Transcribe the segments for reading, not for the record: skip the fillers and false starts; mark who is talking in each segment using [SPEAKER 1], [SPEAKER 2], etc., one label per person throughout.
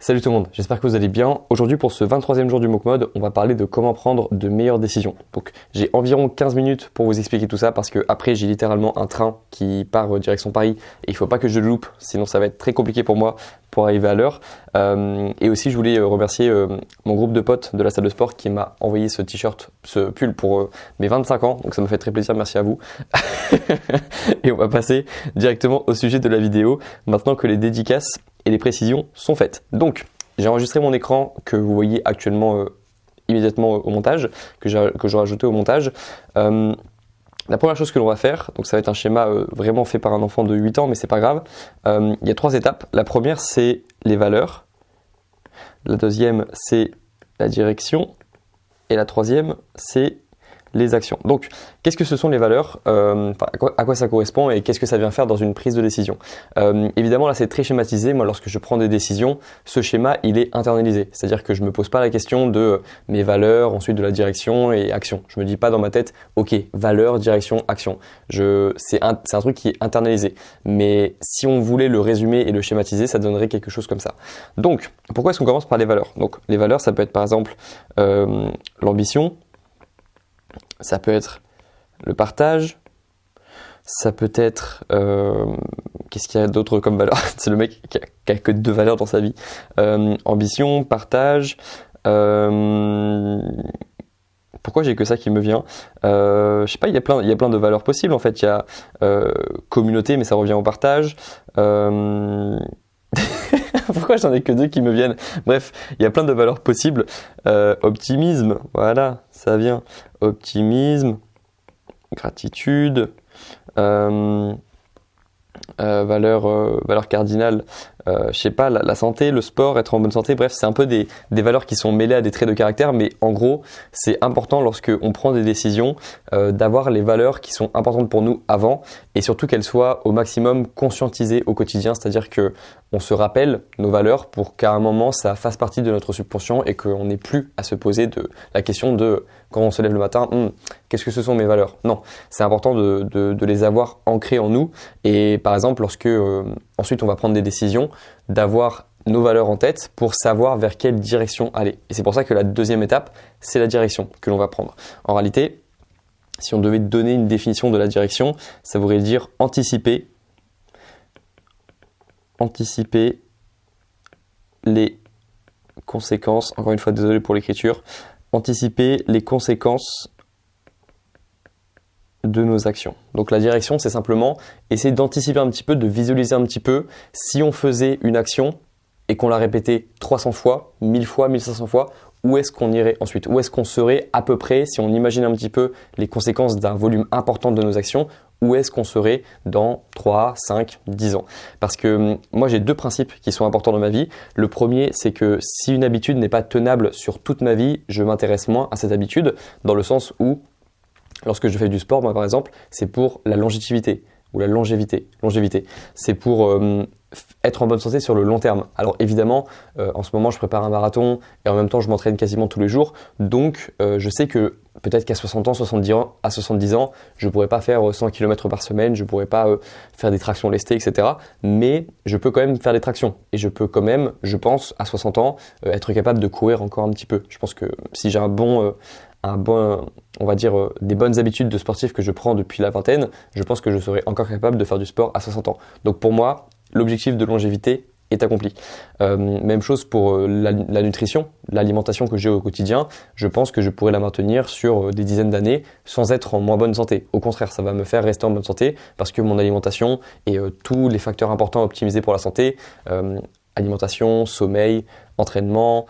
[SPEAKER 1] Salut tout le monde, j'espère que vous allez bien. Aujourd'hui pour ce 23e jour du MOOC Mode, on va parler de comment prendre de meilleures décisions. Donc j'ai environ 15 minutes pour vous expliquer tout ça parce que après j'ai littéralement un train qui part direction Paris et il ne faut pas que je le loupe, sinon ça va être très compliqué pour moi pour arriver à l'heure. Et aussi je voulais remercier mon groupe de potes de la salle de sport qui m'a envoyé ce t-shirt, ce pull pour mes 25 ans, donc ça me fait très plaisir, merci à vous. Et on va passer directement au sujet de la vidéo maintenant que les dédicaces et les précisions sont faites. Donc, j'ai enregistré mon écran que vous voyez actuellement immédiatement au montage, que j'aurai ajouté au montage. La première chose que l'on va faire, donc ça va être un schéma vraiment fait par un enfant de 8 ans, mais c'est pas grave. Il y a 3 étapes. La première, c'est les valeurs. La deuxième, c'est la direction. Et la troisième, c'est les actions. Donc, qu'est-ce que ce sont les valeurs, à quoi ça correspond et qu'est-ce que ça vient faire dans une prise de décision. Évidemment, là, c'est très schématisé. Moi, lorsque je prends des décisions, ce schéma, il est internalisé. C'est-à-dire que je me pose pas la question de mes valeurs, ensuite de la direction et action. Je me dis pas dans ma tête, ok, valeurs, direction, action. C'est un truc qui est internalisé. Mais si on voulait le résumer et le schématiser, ça donnerait quelque chose comme ça. Donc, pourquoi est-ce qu'on commence par les valeurs? Donc, les valeurs, ça peut être par exemple l'ambition. Ça peut être le partage, ça peut être... qu'est-ce qu'il y a d'autre comme valeur? C'est le mec qui a que 2 valeurs dans sa vie. Ambition, partage... Pourquoi j'ai que ça qui me vient? Je sais pas, il y a plein de valeurs possibles en fait. Il y a communauté, mais ça revient au partage. Pourquoi j'en ai que 2 qui me viennent? Bref, il y a plein de valeurs possibles. Optimisme, voilà, ça vient. Optimisme, gratitude, valeur cardinale, je sais pas, la santé, le sport, être en bonne santé, bref, c'est un peu des valeurs qui sont mêlées à des traits de caractère, mais en gros, c'est important lorsque on prend des décisions d'avoir les valeurs qui sont importantes pour nous avant et surtout qu'elles soient au maximum conscientisées au quotidien, c'est-à-dire que on se rappelle nos valeurs pour qu'à un moment ça fasse partie de notre subconscient et qu'on n'ait plus à se poser de la question de quand on se lève le matin, qu'est-ce que ce sont mes valeurs? Non, c'est important de les avoir ancrées en nous et par exemple lorsque ensuite on va prendre des décisions, d'avoir nos valeurs en tête pour savoir vers quelle direction aller. Et c'est pour ça que la deuxième étape, c'est la direction que l'on va prendre. En réalité, si on devait donner une définition de la direction, ça voudrait dire anticiper les conséquences, encore une fois désolé pour l'écriture, anticiper les conséquences de nos actions. Donc la direction, c'est simplement essayer d'anticiper un petit peu, de visualiser un petit peu si on faisait une action et qu'on la répétait 300 fois, 1000 fois, 1500 fois, où est-ce qu'on irait ensuite? Où est-ce qu'on serait à peu près, si on imagine un petit peu les conséquences d'un volume important de nos actions, où est-ce qu'on serait dans 3, 5, 10 ans? Parce que moi, j'ai 2 principes qui sont importants dans ma vie. Le premier, c'est que si une habitude n'est pas tenable sur toute ma vie, je m'intéresse moins à cette habitude, dans le sens où lorsque je fais du sport, moi par exemple, c'est pour la longévité ou la longévité. C'est pour être en bonne santé sur le long terme. Alors évidemment, en ce moment, je prépare un marathon et en même temps, je m'entraîne quasiment tous les jours. Donc, je sais que peut-être qu'à 60 ans, 70 ans, je pourrais pas faire 100 km par semaine, je pourrais pas faire des tractions lestées, etc. Mais je peux quand même faire des tractions. Et je peux quand même, je pense, à 60 ans, être capable de courir encore un petit peu. Je pense que si j'ai on va dire, des bonnes habitudes de sportif que je prends depuis la vingtaine, je pense que je serai encore capable de faire du sport à 60 ans. Donc pour moi, l'objectif de longévité est accompli. Même chose pour la nutrition, l'alimentation que j'ai au quotidien. Je pense que je pourrais la maintenir sur des dizaines d'années sans être en moins bonne santé. Au contraire, ça va me faire rester en bonne santé parce que mon alimentation et tous les facteurs importants à optimiser pour la santé, alimentation, sommeil, entraînement,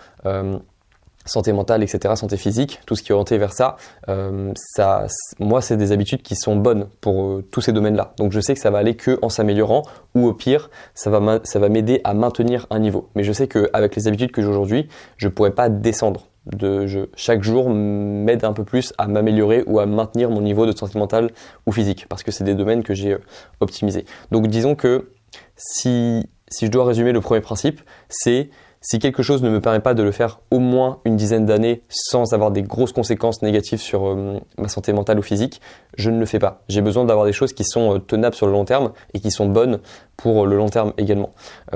[SPEAKER 1] santé mentale, etc., santé physique, tout ce qui est orienté vers ça, moi, c'est des habitudes qui sont bonnes pour tous ces domaines-là. Donc, je sais que ça va aller que en s'améliorant ou au pire, ça va m'aider à maintenir un niveau. Mais je sais qu'avec les habitudes que j'ai aujourd'hui, je ne pourrais pas descendre. Chaque jour m'aide un peu plus à m'améliorer ou à maintenir mon niveau de santé mentale ou physique parce que c'est des domaines que j'ai optimisés. Donc, disons que si je dois résumer le premier principe, c'est Si quelque chose ne me permet pas de le faire au moins une dizaine d'années sans avoir des grosses conséquences négatives sur ma santé mentale ou physique, je ne le fais pas. J'ai besoin d'avoir des choses qui sont tenables sur le long terme et qui sont bonnes pour le long terme également,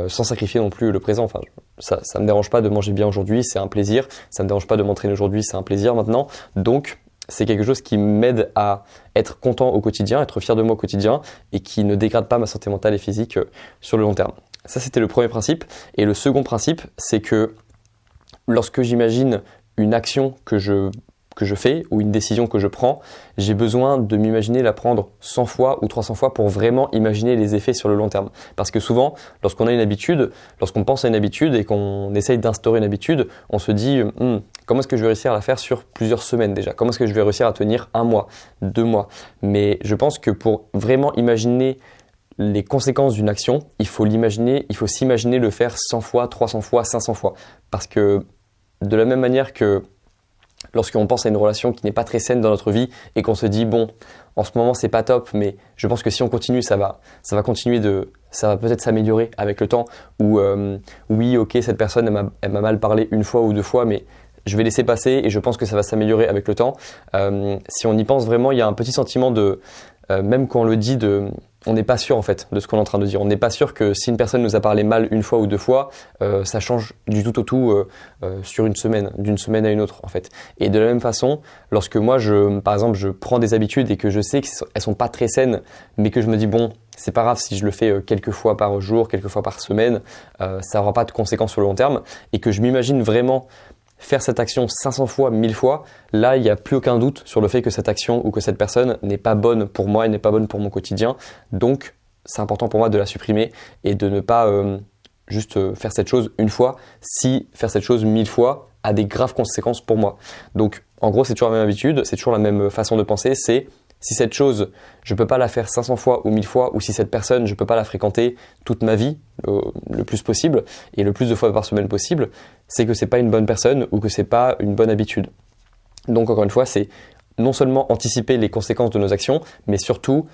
[SPEAKER 1] sans sacrifier non plus le présent. Enfin, ça me dérange pas de manger bien aujourd'hui, c'est un plaisir. Ça me dérange pas de m'entraîner aujourd'hui, c'est un plaisir maintenant. Donc, c'est quelque chose qui m'aide à être content au quotidien, être fier de moi au quotidien et qui ne dégrade pas ma santé mentale et physique sur le long terme. Ça, c'était le premier principe. Et le second principe, c'est que lorsque j'imagine une action que je fais ou une décision que je prends, j'ai besoin de m'imaginer la prendre 100 fois ou 300 fois pour vraiment imaginer les effets sur le long terme. Parce que souvent, lorsqu'on a une habitude, lorsqu'on pense à une habitude et qu'on essaye d'instaurer une habitude, on se dit comment est-ce que je vais réussir à la faire sur plusieurs semaines déjà? Comment est-ce que je vais réussir à tenir 1 mois, 2 mois? Mais je pense que pour vraiment imaginer les conséquences d'une action, il faut s'imaginer le faire 100 fois, 300 fois, 500 fois. Parce que de la même manière que lorsqu'on pense à une relation qui n'est pas très saine dans notre vie et qu'on se dit bon, en ce moment c'est pas top, mais je pense que si on continue, ça va peut-être s'améliorer avec le temps. Ou oui, ok, cette personne elle m'a mal parlé 1 fois ou 2 fois, mais je vais laisser passer et je pense que ça va s'améliorer avec le temps. Si on y pense vraiment, il y a un petit sentiment de même quand on le dit, on n'est pas sûr en fait de ce qu'on est en train de dire. On n'est pas sûr que si une personne nous a parlé mal 1 fois ou 2 fois, ça change du tout au tout sur une semaine, d'une semaine à une autre en fait. Et de la même façon, lorsque moi, par exemple, je prends des habitudes et que je sais qu'elles sont pas très saines, mais que je me dis bon, c'est pas grave si je le fais quelques fois par jour, quelques fois par semaine, ça n'aura pas de conséquences sur le long terme, et que je m'imagine vraiment faire cette action 500 fois, 1000 fois, là, il n'y a plus aucun doute sur le fait que cette action ou que cette personne n'est pas bonne pour moi et n'est pas bonne pour mon quotidien. Donc, c'est important pour moi de la supprimer et de ne pas juste faire cette chose 1 fois, si faire cette chose 1000 fois a des graves conséquences pour moi. Donc, en gros, c'est toujours la même habitude, c'est toujours la même façon de penser, c'est si cette chose, je ne peux pas la faire 500 fois ou 1000 fois, ou si cette personne, je ne peux pas la fréquenter toute ma vie, le plus possible, et le plus de fois par semaine possible, c'est que c'est pas une bonne personne ou que c'est pas une bonne habitude. Donc encore une fois, c'est non seulement anticiper les conséquences de nos actions, mais surtout,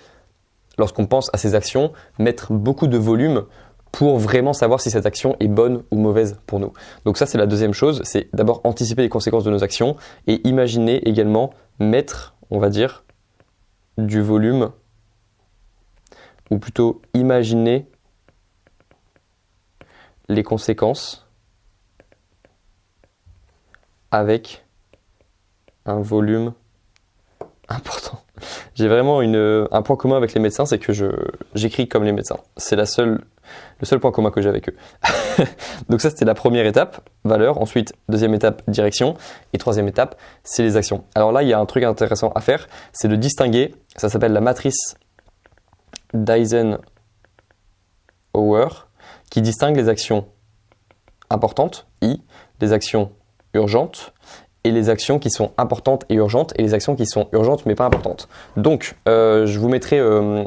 [SPEAKER 1] lorsqu'on pense à ces actions, mettre beaucoup de volume pour vraiment savoir si cette action est bonne ou mauvaise pour nous. Donc ça, c'est la deuxième chose, c'est d'abord anticiper les conséquences de nos actions et imaginer également mettre, on va dire, du volume, ou plutôt imaginer les conséquences avec un volume important. J'ai vraiment un point commun avec les médecins, c'est que j'écris comme les médecins. C'est le seul point commun que j'ai avec eux. Donc ça, c'était la première étape, valeur. Ensuite, deuxième étape, direction. Et troisième étape, c'est les actions. Alors là, il y a un truc intéressant à faire, c'est de distinguer, ça s'appelle la matrice d'Eisenhower, qui distingue les actions importantes, I, les actions urgentes, et les actions qui sont importantes et urgentes, et les actions qui sont urgentes mais pas importantes. Donc, je vous mettrai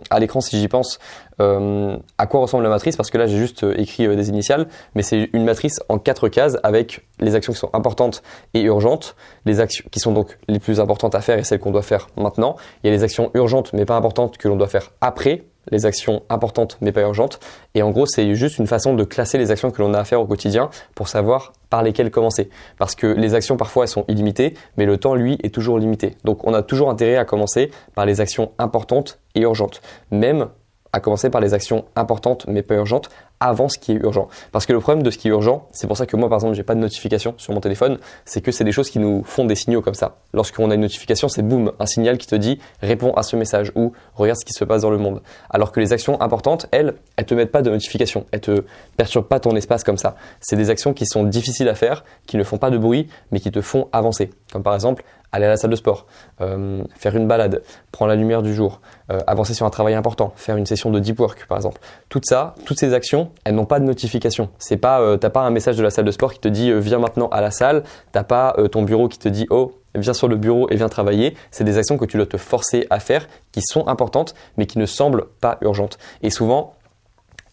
[SPEAKER 1] à l'écran, si j'y pense, à quoi ressemble la matrice, parce que là j'ai juste écrit des initiales, mais c'est une matrice en 4 cases avec les actions qui sont importantes et urgentes, les actions qui sont donc les plus importantes à faire et celles qu'on doit faire maintenant. Il y a les actions urgentes mais pas importantes que l'on doit faire après, les actions importantes mais pas urgentes. Et en gros, c'est juste une façon de classer les actions que l'on a à faire au quotidien pour savoir par lesquelles commencer. Parce que les actions, parfois, elles sont illimitées, mais le temps, lui, est toujours limité. Donc, on a toujours intérêt à commencer par les actions importantes et urgentes. Même à commencer par les actions importantes mais pas urgentes avant ce qui est urgent. Parce que le problème de ce qui est urgent, c'est pour ça que moi par exemple j'ai pas de notification sur mon téléphone, c'est que c'est des choses qui nous font des signaux comme ça. Lorsqu'on a une notification, c'est boum, un signal qui te dit réponds à ce message ou regarde ce qui se passe dans le monde. Alors que les actions importantes, elles te mettent pas de notification, elles te perturbent pas ton espace comme ça. C'est des actions qui sont difficiles à faire, qui ne font pas de bruit mais qui te font avancer. Comme par exemple aller à la salle de sport, faire une balade, prendre la lumière du jour, avancer sur un travail important, faire une session de deep work par exemple. Toutes ces actions, elles n'ont pas de notification. C'est pas, t'as pas un message de la salle de sport qui te dit viens maintenant à la salle. T'as pas ton bureau qui te dit oh viens sur le bureau et viens travailler. C'est des actions que tu dois te forcer à faire, qui sont importantes mais qui ne semblent pas urgentes. Et souvent,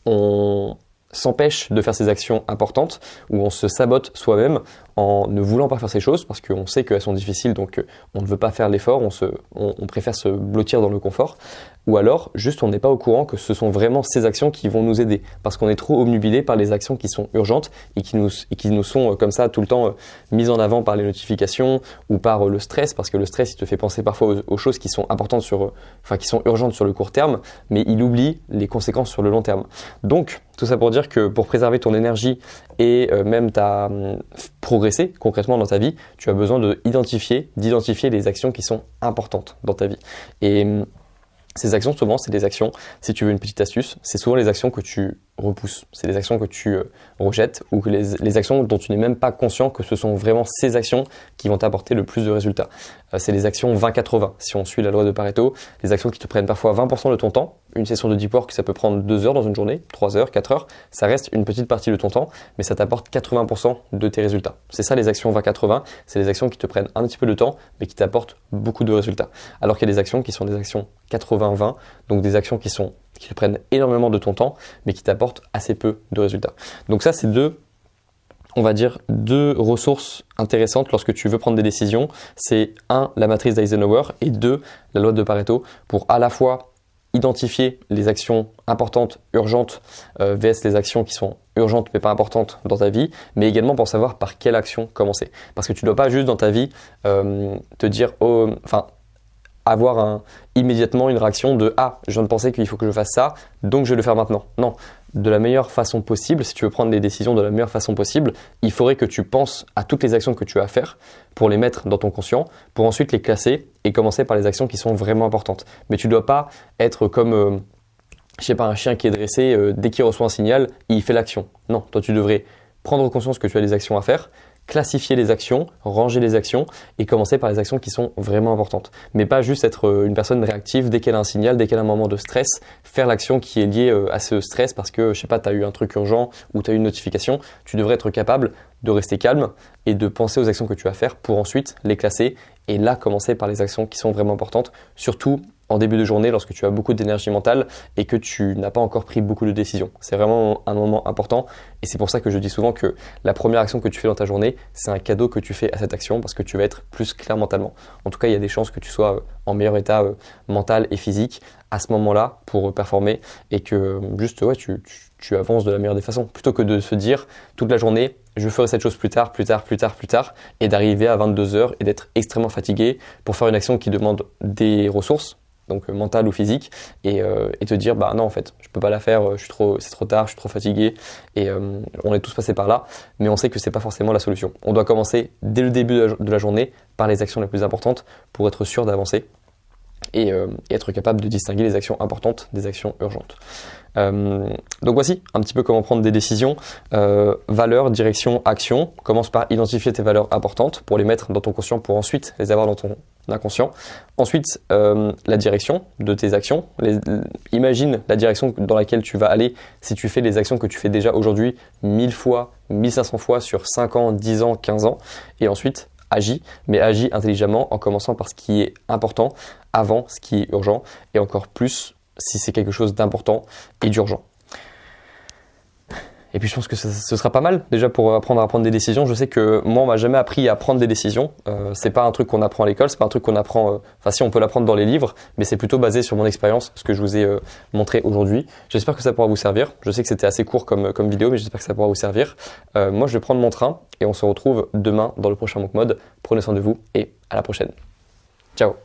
[SPEAKER 1] on s'empêche de faire ces actions importantes ou on se sabote soi-même en ne voulant pas faire ces choses parce qu'on sait qu'elles sont difficiles, donc on ne veut pas faire l'effort, on préfère se blottir dans le confort. ou alors juste on n'est pas au courant que ce sont vraiment ces actions qui vont nous aider parce qu'on est trop obnubilé par les actions qui sont urgentes et qui nous sont comme ça tout le temps mises en avant par les notifications ou par le stress, parce que le stress il te fait penser parfois aux choses qui sont importantes qui sont urgentes sur le court terme, mais il oublie les conséquences sur le long terme. Donc tout ça pour dire que pour préserver ton énergie et même progresser concrètement dans ta vie, tu as besoin d'identifier les actions qui sont importantes dans ta vie. Et ces actions, souvent, c'est des actions, si tu veux une petite astuce, c'est souvent les actions que tu repousses. C'est les actions que tu rejettes ou que les actions dont tu n'es même pas conscient que ce sont vraiment ces actions qui vont t'apporter le plus de résultats. C'est les actions 20-80. Si on suit la loi de Pareto, les actions qui te prennent parfois 20% de ton temps, une session de deep work, ça peut prendre 2 heures dans une journée, 3 heures, 4 heures, ça reste une petite partie de ton temps, mais ça t'apporte 80% de tes résultats. C'est ça les actions 20-80, c'est les actions qui te prennent un petit peu de temps, mais qui t'apportent beaucoup de résultats. Alors qu'il y a des actions qui sont des actions 80-20, donc des actions qui te prennent énormément de ton temps, mais qui t'apportent assez peu de résultats. Donc ça, c'est deux ressources intéressantes lorsque tu veux prendre des décisions. C'est 1, la matrice d'Eisenhower, et 2, la loi de Pareto, pour à la fois identifier les actions importantes, urgentes, vs les actions qui sont urgentes mais pas importantes dans ta vie, mais également pour savoir par quelle action commencer. Parce que tu ne dois pas juste dans ta vie te dire, avoir immédiatement une réaction de « Ah, je viens de penser qu'il faut que je fasse ça, donc je vais le faire maintenant ». Non, de la meilleure façon possible, si tu veux prendre des décisions de la meilleure façon possible, il faudrait que tu penses à toutes les actions que tu as à faire pour les mettre dans ton conscient, pour ensuite les classer et commencer par les actions qui sont vraiment importantes. Mais tu ne dois pas être comme, un chien qui est dressé, dès qu'il reçoit un signal, il fait l'action. Non, toi tu devrais prendre conscience que tu as des actions à faire, classifier les actions, ranger les actions et commencer par les actions qui sont vraiment importantes. Mais pas juste être une personne réactive dès qu'elle a un signal, dès qu'elle a un moment de stress, faire l'action qui est liée à ce stress parce que, tu as eu un truc urgent ou tu as eu une notification. Tu devrais être capable de rester calme et de penser aux actions que tu vas faire pour ensuite les classer et là commencer par les actions qui sont vraiment importantes, surtout en début de journée lorsque tu as beaucoup d'énergie mentale et que tu n'as pas encore pris beaucoup de décisions. C'est vraiment un moment important et c'est pour ça que je dis souvent que la première action que tu fais dans ta journée, c'est un cadeau que tu fais à cette action parce que tu vas être plus clair mentalement. En tout cas, il y a des chances que tu sois en meilleur état mental et physique à ce moment-là pour performer et que juste tu avances de la meilleure des façons. Plutôt que de se dire toute la journée, je ferai cette chose plus tard, et d'arriver à 22h et d'être extrêmement fatigué pour faire une action qui demande des ressources, donc mentale ou physique, et te dire non en fait je peux pas la faire, c'est trop tard, je suis trop fatigué, et on est tous passés par là, mais on sait que c'est pas forcément la solution. On doit commencer dès le début de la journée par les actions les plus importantes pour être sûr d'avancer et être capable de distinguer les actions importantes des actions urgentes. Donc voici un petit peu comment prendre des décisions. Valeurs, direction, action. Commence par identifier tes valeurs importantes pour les mettre dans ton conscient pour ensuite les avoir dans ton inconscient. Ensuite, la direction de tes actions. Imagine la direction dans laquelle tu vas aller si tu fais les actions que tu fais déjà aujourd'hui 1000 fois, 1500 fois sur 5 ans, 10 ans, 15 ans. Et ensuite, agis, mais agis intelligemment en commençant par ce qui est important avant ce qui est urgent et encore plus si c'est quelque chose d'important et d'urgent. Et puis je pense que ce sera pas mal déjà pour apprendre à prendre des décisions. Je sais que moi on m'a jamais appris à prendre des décisions. C'est pas un truc qu'on apprend à l'école, c'est pas un truc qu'on apprend. Si on peut l'apprendre dans les livres, mais c'est plutôt basé sur mon expérience, ce que je vous ai montré aujourd'hui. J'espère que ça pourra vous servir. Je sais que c'était assez court comme vidéo, mais j'espère que ça pourra vous servir. Moi je vais prendre mon train et on se retrouve demain dans le prochain Monk Mode. Prenez soin de vous et à la prochaine. Ciao.